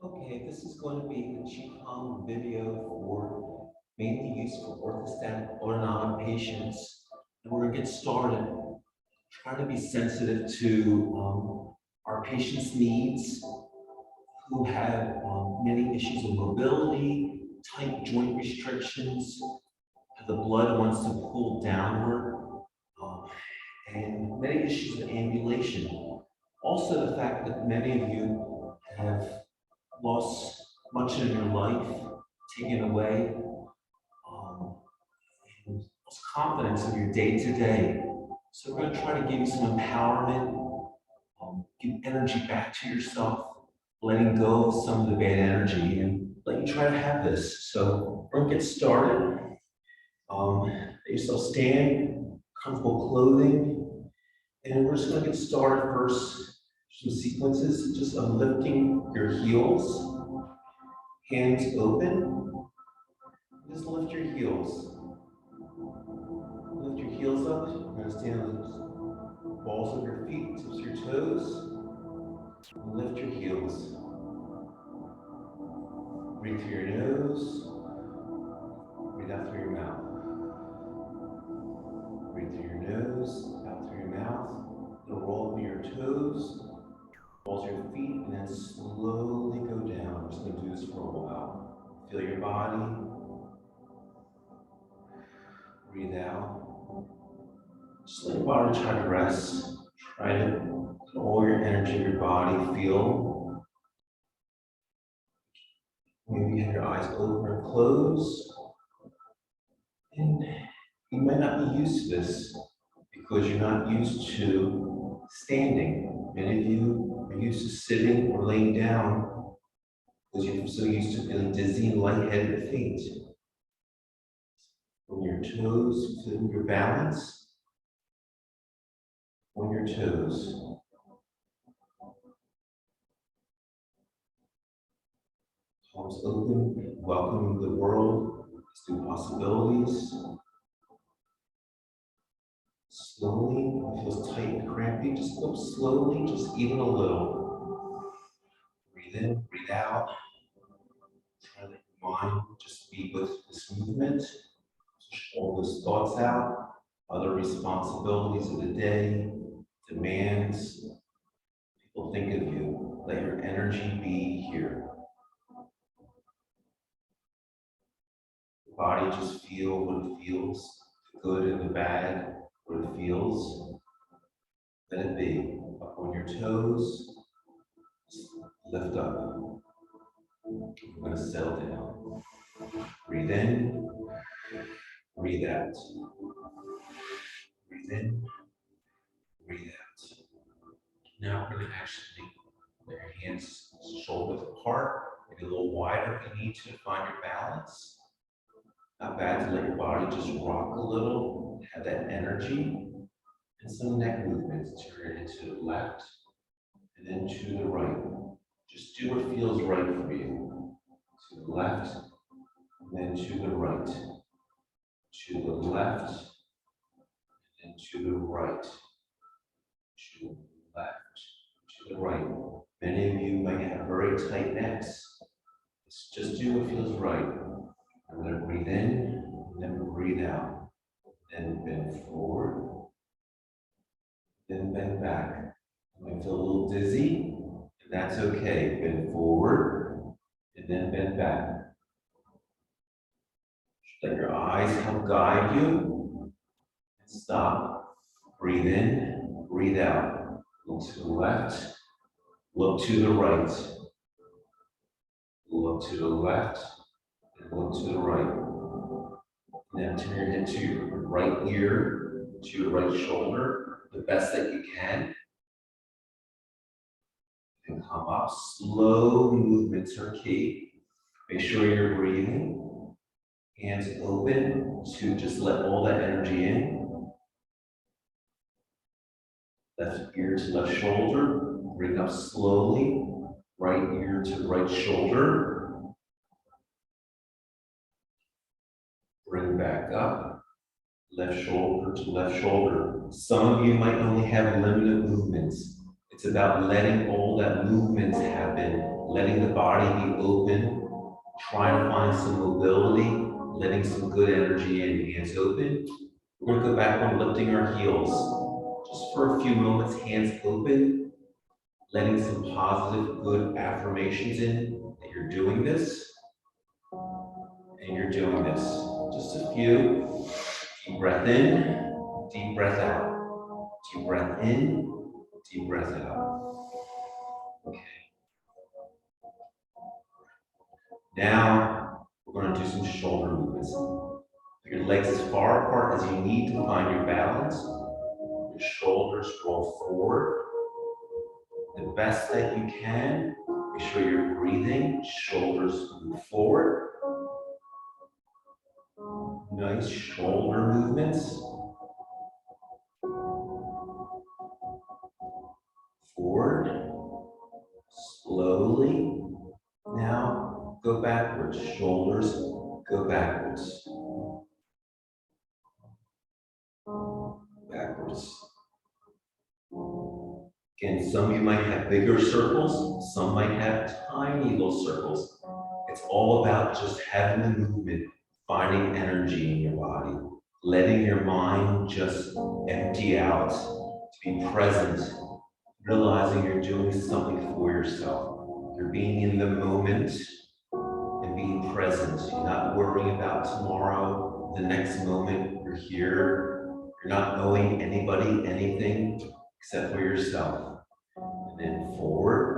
Okay, this is going to be the Qigong video for mainly used for orthostatic autonomic patients. And we're going to get started. Try to be sensitive to our patients' needs who have many issues of mobility, tight joint restrictions, the blood wants to pull downward, and many issues of ambulation. Also, the fact that many of you have lost much of your life, taken away, and lost confidence in your day-to-day. So we're going to try to give you some empowerment, give energy back to yourself, letting go of some of the bad energy, and let you try to have this. So we're going to get started. Let yourself stand, comfortable clothing, and we're just going to get started first. Some sequences just of lifting your heels, hands open. Just lift your heels. Lift your heels up. You're going to stand on the balls of your feet, tips of your toes. And lift your heels. Breathe through your nose. Breathe out through your mouth. Breathe through your nose, out through your mouth. Then roll up your toes, balls of your feet, and then slowly go down. We're just going to do this for a while. Feel your body. Breathe out. Just let your body try to rest. Try to let all your energy in your body feel. Maybe you have your eyes open or closed. And you might not be used to this because you're not used to standing. Many of you are used to sitting or laying down because you're so used to feeling dizzy and lightheaded or faint. On your toes, feeling your balance. On your toes. Palms open, welcoming the world, its new possibilities. Slowly, if it feels tight and crampy, just go slowly, just even a little. Breathe in, breathe out. Try to let your mind just be with this movement. Push all those thoughts out, other responsibilities of the day, demands. People think of you. Let your energy be here. The body just feel what it feels, the good and the bad, what it feels. Let it be. Up on your toes, lift up. I'm going to settle down. Breathe in, breathe out. Breathe in, breathe out. Now we're going to actually let your hands shoulders apart, maybe a little wider if you need to find your balance. Not bad to let your body just rock a little, have that energy, and some neck movements. Turn it to the left and then to the right. Just do what feels right for you. To the left, and then to the right. To the left, and to the right. To the left, to the right. Many of you might have very tight necks. Just do what feels right. I'm going to breathe in, and then breathe out. Then bend forward, then bend back. You might feel a little dizzy, and that's okay. Bend forward, and then bend back. Let your eyes help guide you. And stop. Breathe in, breathe out. Look to the left, look to the right. Look to the left, and look to the right. Now turn your head to your right ear, to your right shoulder, the best that you can. And come up. Slow movements are key. Make sure you're breathing. Hands open to just let all that energy in. Left ear to left shoulder. Bring up slowly. Right ear to right shoulder. Bring back up. Left shoulder to left shoulder. Some of you might only have limited movements. It's about letting all that movements happen letting the body be open, trying to find some mobility, letting some good energy in, hands open. We're gonna go back on lifting our heels. Just for a few moments, hands open, letting some positive, good affirmations in that you're doing this, and you're doing this. Just a few. Deep breath in, deep breath out. Deep breath in, deep breath out. Okay. Now, we're going to do some shoulder movements. Put your legs as far apart as you need to find your balance. Your shoulders roll forward the best that you can. Make sure you're breathing. Shoulders move forward. Nice shoulder movements. Forward. Slowly. Now go backwards. Shoulders go backwards. Backwards. Again, some of you might have bigger circles, some might have tiny little circles. It's all about just having the movement, finding energy in your body, letting your mind just empty out, to be present, realizing you're doing something for yourself. You're being in the moment and being present. You're not worrying about tomorrow, the next moment. You're here. You're not owing anybody anything except for yourself. And then forward,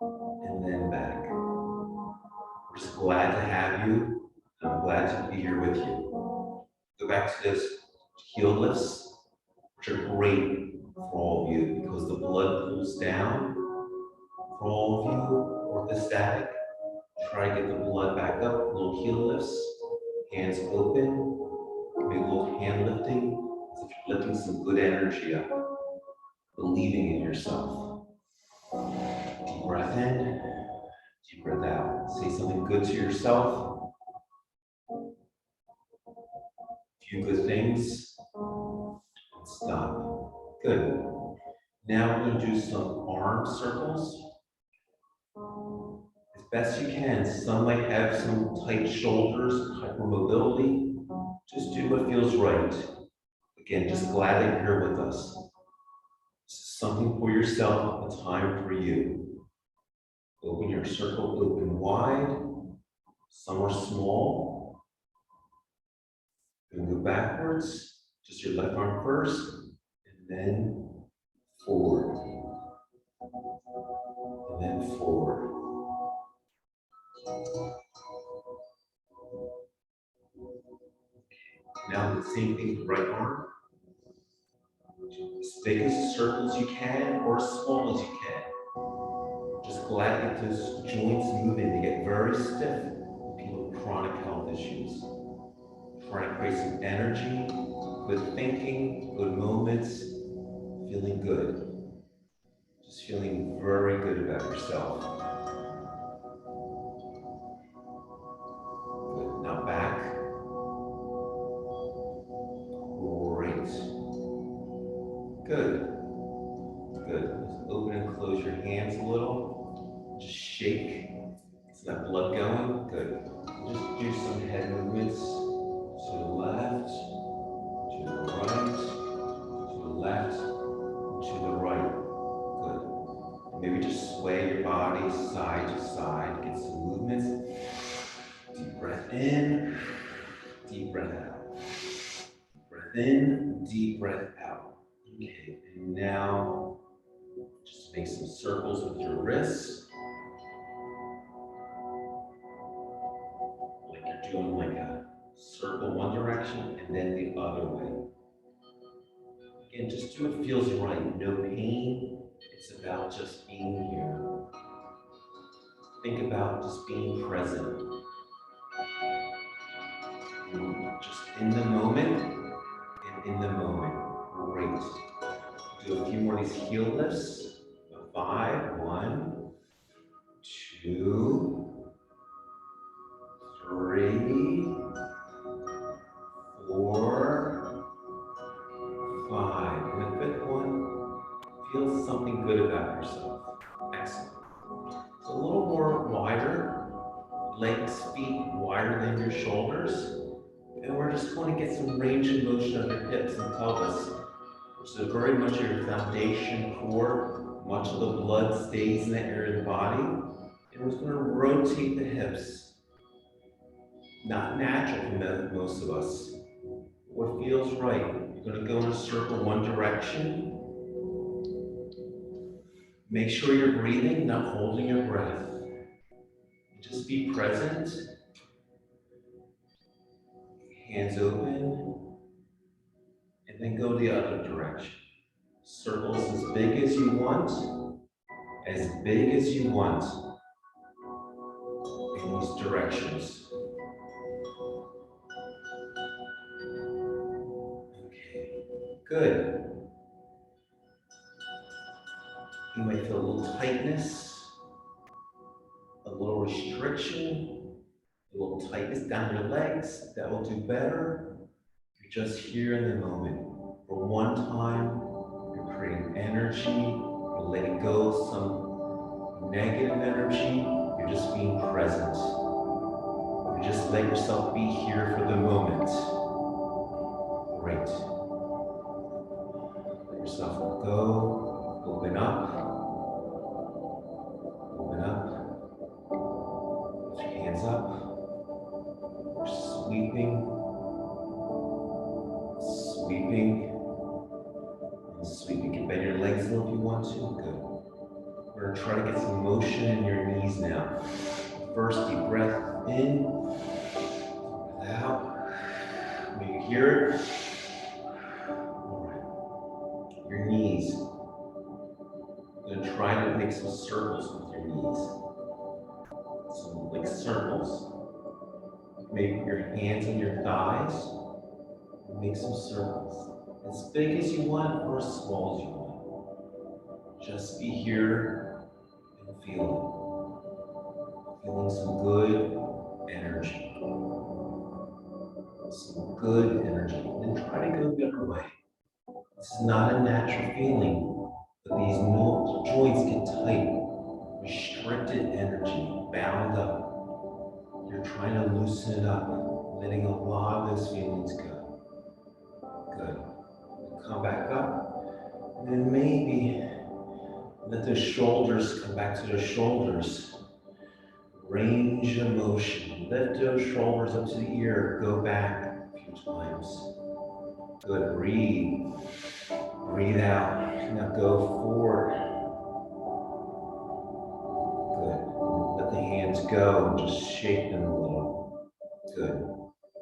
and then back. We're just glad to have you. I'm glad to be here with you. Go back to those heel lifts, which are great for all of you because the blood pulls down for all of you, orthostatic. Try to get the blood back up, little heel lifts, hands open, maybe a little hand lifting, as if you're lifting some good energy up, believing in yourself. Deep breath in, deep breath out. Say something good to yourself. A few good things. And stop. Good. Now we're going to do some arm circles. As best you can. Some might have some tight shoulders, hypermobility. Just do what feels right. Again, just glad that you're here with us. This is something for yourself, a time for you. Open your circle, open wide. Some are small. And go backwards, just your left arm first, and then forward. And then forward. Now the same thing with the right arm. As big as a circle as you can, or as small as you can. Just glad to get those joints moving. They get very stiff with people with chronic health issues. Trying to create some energy, good thinking, good moments, feeling good. Just feeling very good about yourself. Good. Now back. Great. Good. Good. Just open and close your hands a little. Just shake. Is that blood going? Good. Just do some head movements to the left, to the right, to the left, to the right. Good. Maybe just sway your body side to side. Get some movements. Deep breath in, deep breath out. Breath in, deep breath out. Okay, and now just make some circles with your wrists. Like you're doing like a circle one direction and then the other way. Again, just do what feels right. No pain. It's about just being here. Think about just being present. Just in the moment and in the moment. Great. Do a few more of these heel lifts. 5, 1, 2, 3, 4, 5. And a fifth one. Feel something good about yourself. Excellent. So a little more wider, legs, feet wider than your shoulders. And we're just going to get some range of motion of your hips and pelvis, which is very much your foundation core. Much of the blood stays in that area of the body. And we're just going to rotate the hips. Not natural for most of us. What feels right? You're going to go in a circle one direction. Make sure you're breathing, not holding your breath. Just be present. Hands open. And then go the other direction. Circles as big as you want. As big as you want. In these directions. Okay, good. You might feel a little tightness, a little restriction, a little tightness down your legs. That will do better. You're just here in the moment. For one time, you're creating energy. You're letting go of some negative energy. You're just being present. You just let yourself be here for the moment. Great. Let yourself go. Open up. Open up. Lift your hands up. We're sweeping. Sweeping. And sweeping. You can bend your legs a little if you want to. Good. We're going to try to get some motion in your knees now. First, deep breath in. Breath out. May you hear it. All right. Your knees. You're going to try to make some circles with your knees. Some like circles. Maybe put your hands on your thighs and make some circles. As big as you want or as small as you want. Just be here and feel it. Feeling some good energy. Some good energy. And then try to go the other way. This is not a natural feeling, but these joints get tight. Restricted energy, bound up. You're trying to loosen it up, letting a lot of those feelings go. Good. Come back up, and then maybe let the shoulders come back to the shoulders. Range of motion. Lift those shoulders up to the ear. Go back a few times. Good. Breathe. Breathe out. Now go forward. Good. Let the hands go and just shake them a little. Good.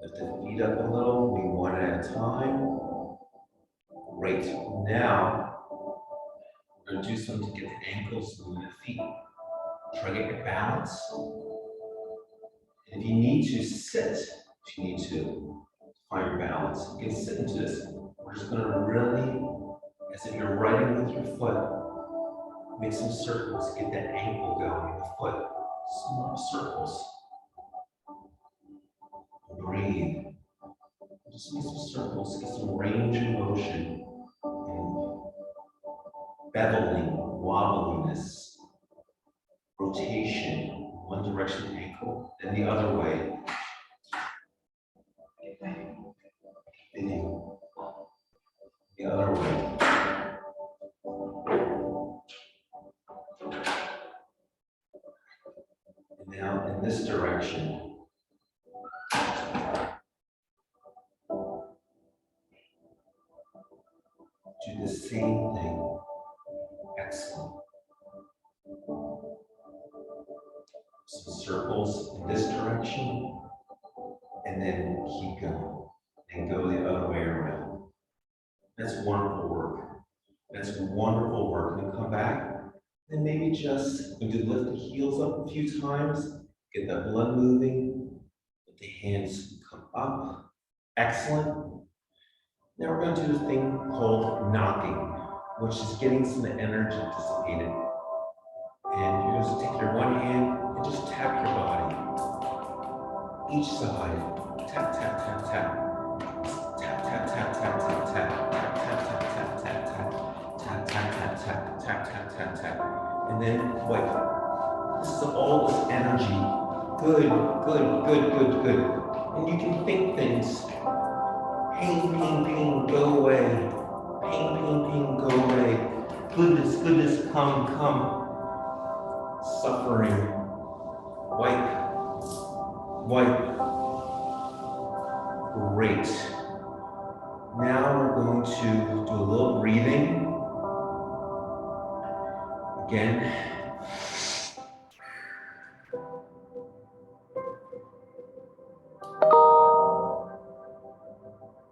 Lift the feet up a little. Maybe one at a time. Great. Now, we're going to do something to get the ankles moving the feet. Try to get your balance. And if you need to, sit. If you need to, find your balance. You can sit into this. We're just going to really, as if you're riding with your foot, make some circles. Get that ankle going in the foot. Small circles. Breathe. Just make some circles. Get some range of motion. And beveling, wobbliness, rotation, one direction ankle, then the other way. And the other way. And now in this direction. Do the same thing. Excellent. Some circles in this direction, and then keep going, and go the other way around. That's wonderful work. That's wonderful work. And come back, and maybe just we could lift the heels up a few times, get that blood moving, let the hands come up. Excellent. Now we're going to do this thing called knocking, which is getting some energy dissipated. And you're going to take your one hand and just tap your body. Each side. Tap, tap, tap, tap. Tap, tap, tap, tap, tap, tap. Tap, tap, tap, tap, tap, tap. Tap, tap, tap, tap. then wipe. This is all this energy. Good, good, good, good, good. And you can think things. Pain, pain, pain, go away. Pain, pain, pain, go away. Goodness, goodness, come, come. Suffering. Wipe, wipe. Great. Now we're going to do a little breathing. Again.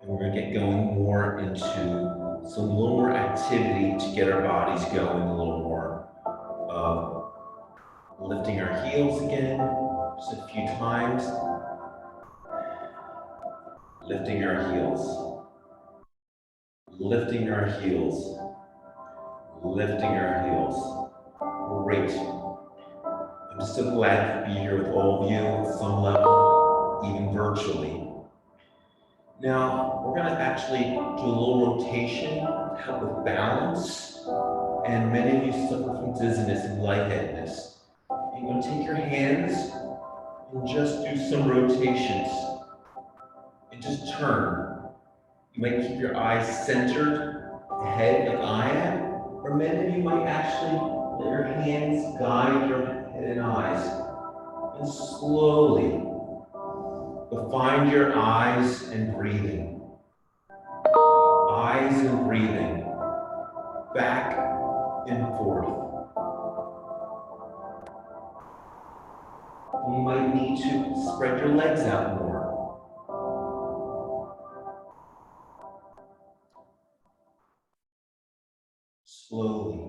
And we're going to get going more into some little more activity to get our bodies going a little more. Lifting our heels again, just a few times. Lifting our heels. Lifting our heels. Lifting our heels. Great. I'm just so glad to be here with all of you at some level, even virtually. Now, we're going to actually do a little rotation to help with balance. And many of you suffer from dizziness and lightheadedness. You're going to take your hands and just do some rotations. And just turn. You might keep your eyes centered ahead like I am, or many of you might actually let your hands guide your head and eyes. And slowly, but find your eyes and breathing. Eyes and breathing. Back and forth. You might need to spread your legs out more. Slowly.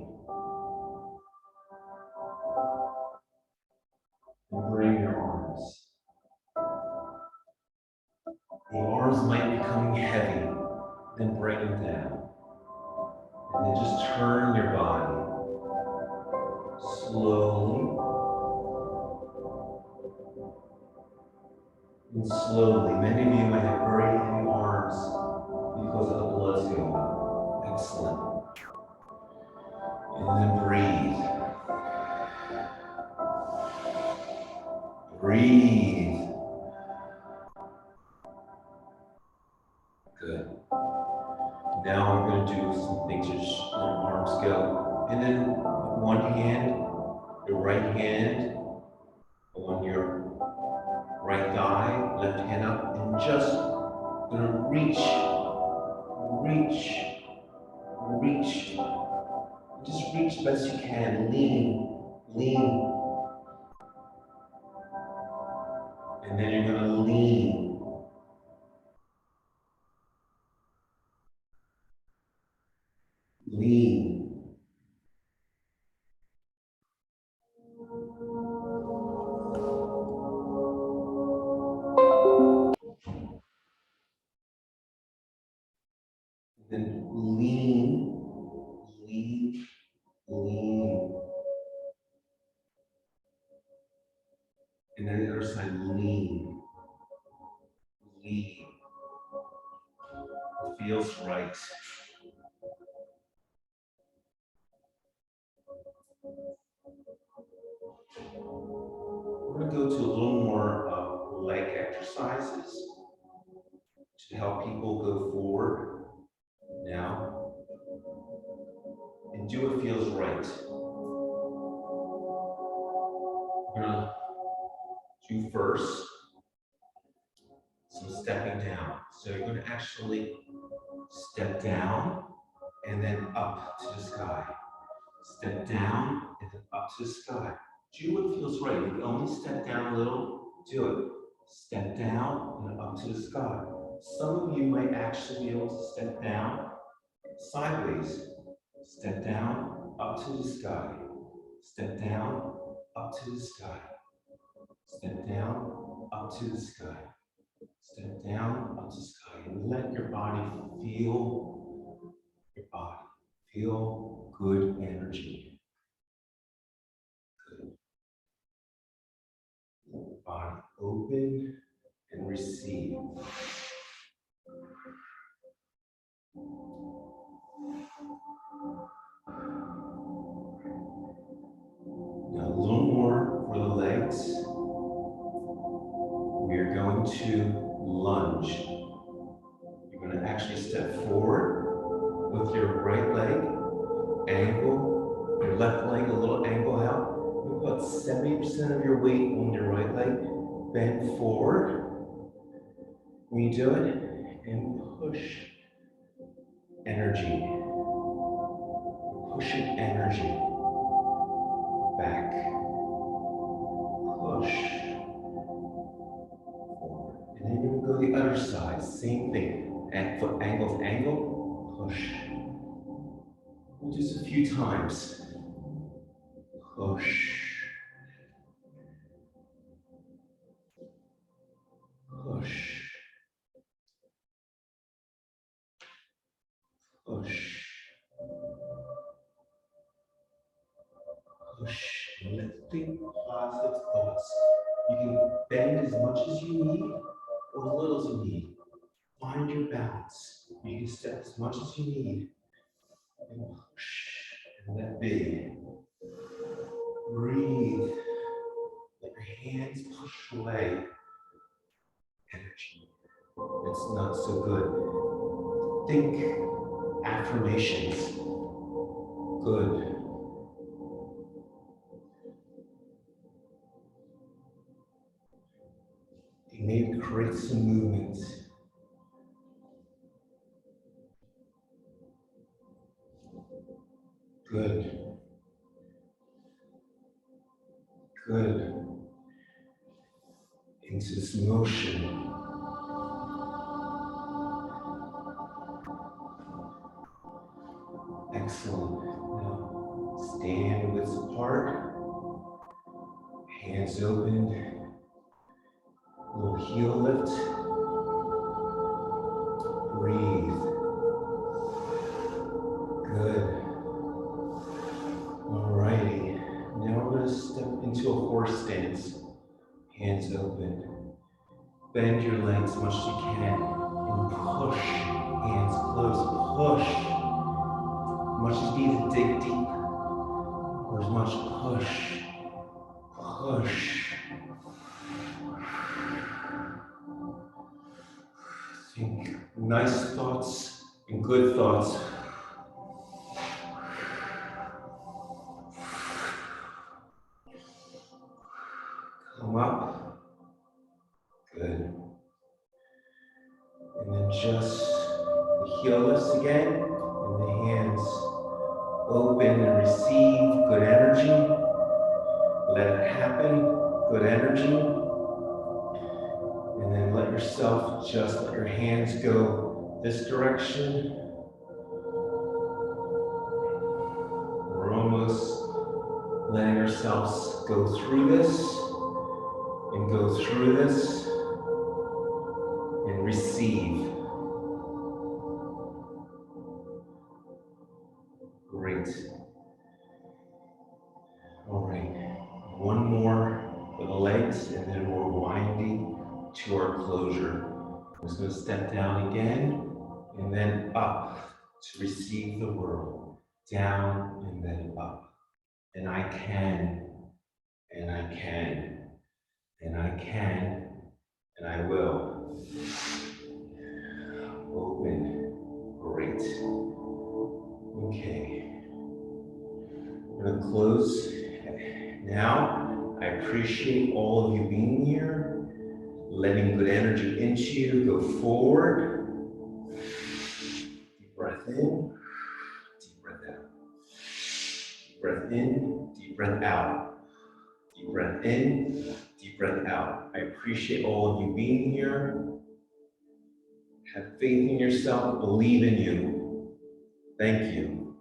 And bring your arms. The arms might be becoming heavy. Then bring them down. And then just turn your body. Slowly. And slowly. Many of you might have very heavy arms because of the blood's going. Excellent. And then breathe. Breathe. Good. Now I'm going to do some things as your arms go. And then with one hand, your right hand on your right thigh, left hand up, and just going to reach, reach, reach. Just reach as best you can. Lean, lean. And then you're going to lean. Lean. Then lean, lean, lean. And then the other side, lean, lean. It feels right. We're going to go to a little more leg exercises to help people go forward now and do what feels right. We're going to do first some stepping down. So you're going to actually step down and then up to the sky. Step down and then up to the sky. Do what feels right. If you only step down a little, do it. Step down and up to the sky. Some of you might actually be able to step down sideways. Step down, up to the sky. Step down, up to the sky. Step down, up to the sky. Step down, up to the sky. And let your body feel your body. Feel good energy. Good. Let your body open and receive. Now a little more for the legs. We are going to lunge. You're going to actually step forward with your right leg, angle your left leg a little angle out. About 70% of your weight on your right leg. Bend forward when you do it, and push energy. Pushing energy back. Push. And then you're going to go the other side, same thing. And foot angle to angle, push. Just a few times. Push. Push. Push. Push. And think positive thoughts. You can bend as much as you need or as little as you need. Find your balance. You can step as much as you need. And push. And let be. Breathe. Let your hands push away energy. It's not so good. Think affirmations. Good. You maybe create some movement. Good. Good. Into this motion. Excellent. Now stand with apart. Hands open. Little heel lift. Breathe. Good. Alrighty. Now we're going to step into a horse stance. Hands open. Bend your legs as much as you can. And push. Hands close. Push. As much as you need to dig deep. Or as much push. Push. Think nice thoughts and good thoughts. Come up. Good. And then just the heel lifts again, and the hands open and receive good energy. Let it happen, good energy. And then let yourself just let your hands go this direction. We're almost letting ourselves go through this and go through this and receive. Great. All right, one more for the legs, and then we're winding to our closure. I'm just going to step down again, and then up to receive the world. Down and then up. And I can, and I can, and I can, and I will. Open. Great. Okay. We're going to close. Now, I appreciate all of you being here, letting good energy into you. Go forward. Deep breath in, deep breath out. Deep breath in, deep breath out. Deep breath in, deep breath out. I appreciate all of you being here. Have faith in yourself, believe in you. Thank you.